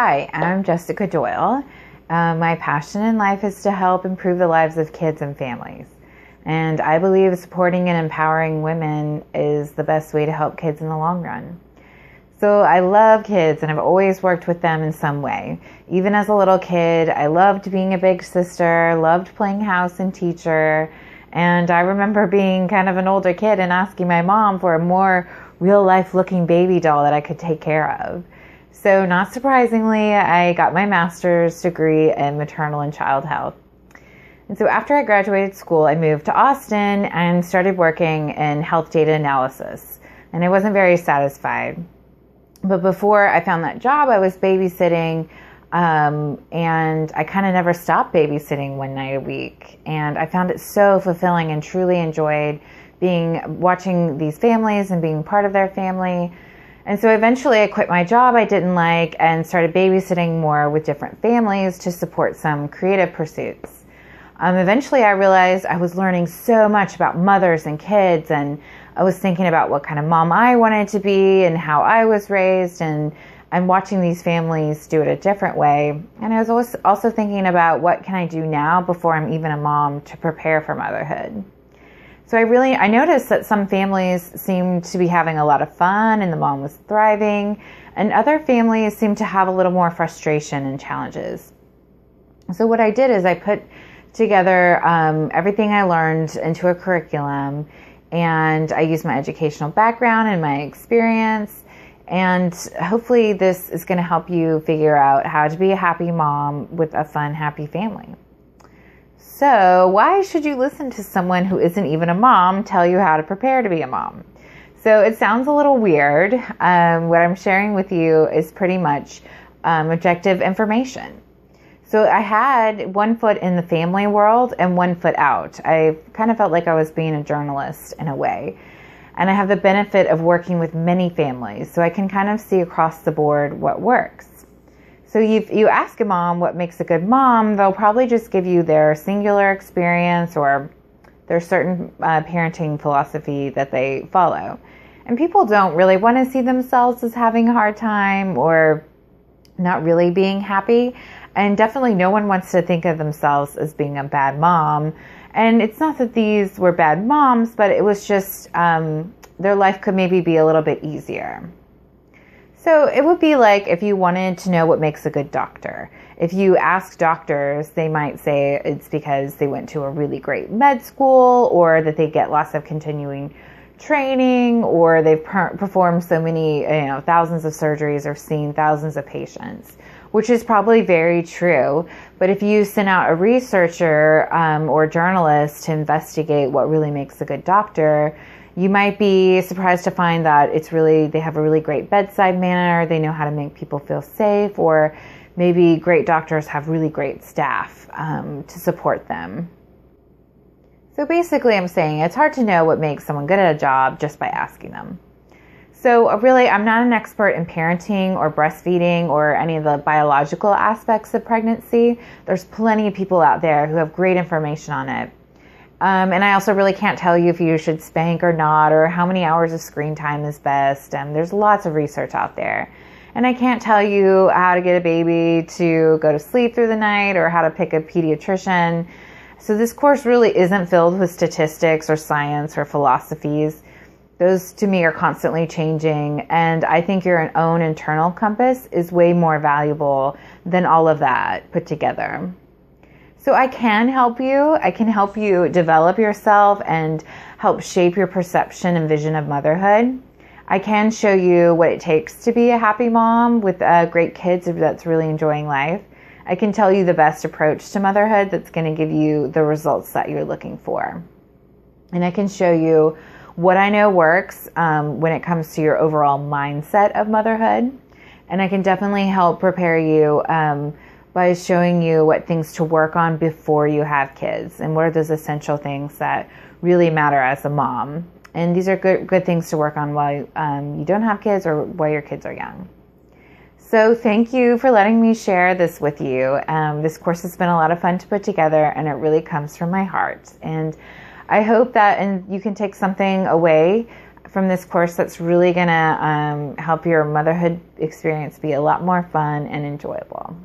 Hi, I'm Jessica Doyle. My passion in life is to help improve the lives of kids and families. And I believe supporting and empowering women is the best way to help kids in the long run. So I love kids and I've always worked with them in some way. Even as a little kid, I loved being a big sister, loved playing house and teacher. And I remember being kind of an older kid and asking my mom for a more real life looking baby doll that I could take care of. So not surprisingly, I got my master's degree in maternal and child health. And so after I graduated school, I moved to Austin and started working in health data analysis. And I wasn't very satisfied. But before I found that job, I was babysitting, and I kind of never stopped babysitting one night a week. And I found it so fulfilling and truly enjoyed watching these families and being part of their family. And so eventually I quit my job I didn't like and started babysitting more with different families to support some creative pursuits. Eventually I realized I was learning so much about mothers and kids, and I was thinking about what kind of mom I wanted to be and how I was raised, and I'm watching these families do it a different way. And I was also thinking about what can I do now before I'm even a mom to prepare for motherhood. So I noticed that some families seemed to be having a lot of fun and the mom was thriving, and other families seemed to have a little more frustration and challenges. So what I did is I put together everything I learned into a curriculum, and I used my educational background and my experience, and hopefully this is going to help you figure out how to be a happy mom with a fun, happy family. So why should you listen to someone who isn't even a mom tell you how to prepare to be a mom? So it sounds a little weird. What I'm sharing with you is pretty much objective information. So I had one foot in the family world and one foot out. I kind of felt like I was being a journalist in a way. And I have the benefit of working with many families, so I can kind of see across the board what works. So if you ask a mom what makes a good mom, they'll probably just give you their singular experience or their certain parenting philosophy that they follow. And people don't really want to see themselves as having a hard time or not really being happy. And definitely no one wants to think of themselves as being a bad mom. And it's not that these were bad moms, but it was just their life could maybe be a little bit easier. So it would be like if you wanted to know what makes a good doctor. If you ask doctors, they might say it's because they went to a really great med school, or that they get lots of continuing training, or they've performed so many, thousands of surgeries or seen thousands of patients, which is probably very true. But if you send out a researcher or journalist to investigate what really makes a good doctor, you might be surprised to find that they have a really great bedside manner, they know how to make people feel safe, or maybe great doctors have really great staff to support them. So basically I'm saying it's hard to know what makes someone good at a job just by asking them. So really, I'm not an expert in parenting or breastfeeding or any of the biological aspects of pregnancy. There's plenty of people out there who have great information on it. And I also really can't tell you if you should spank or not, or how many hours of screen time is best. There's lots of research out there. And I can't tell you how to get a baby to go to sleep through the night or how to pick a pediatrician. So this course really isn't filled with statistics or science or philosophies. Those to me are constantly changing. And I think your own internal compass is way more valuable than all of that put together. So I can help you. I can help you develop yourself and help shape your perception and vision of motherhood. I can show you what it takes to be a happy mom with great kids that's really enjoying life. I can tell you the best approach to motherhood that's going to give you the results that you're looking for. And I can show you what I know works when it comes to your overall mindset of motherhood. And I can definitely help prepare you by showing you what things to work on before you have kids and what are those essential things that really matter as a mom. And these are good things to work on while you don't have kids or while your kids are young. So thank you for letting me share this with you. This course has been a lot of fun to put together, and it really comes from my heart. And I hope that you can take something away from this course that's really going to help your motherhood experience be a lot more fun and enjoyable.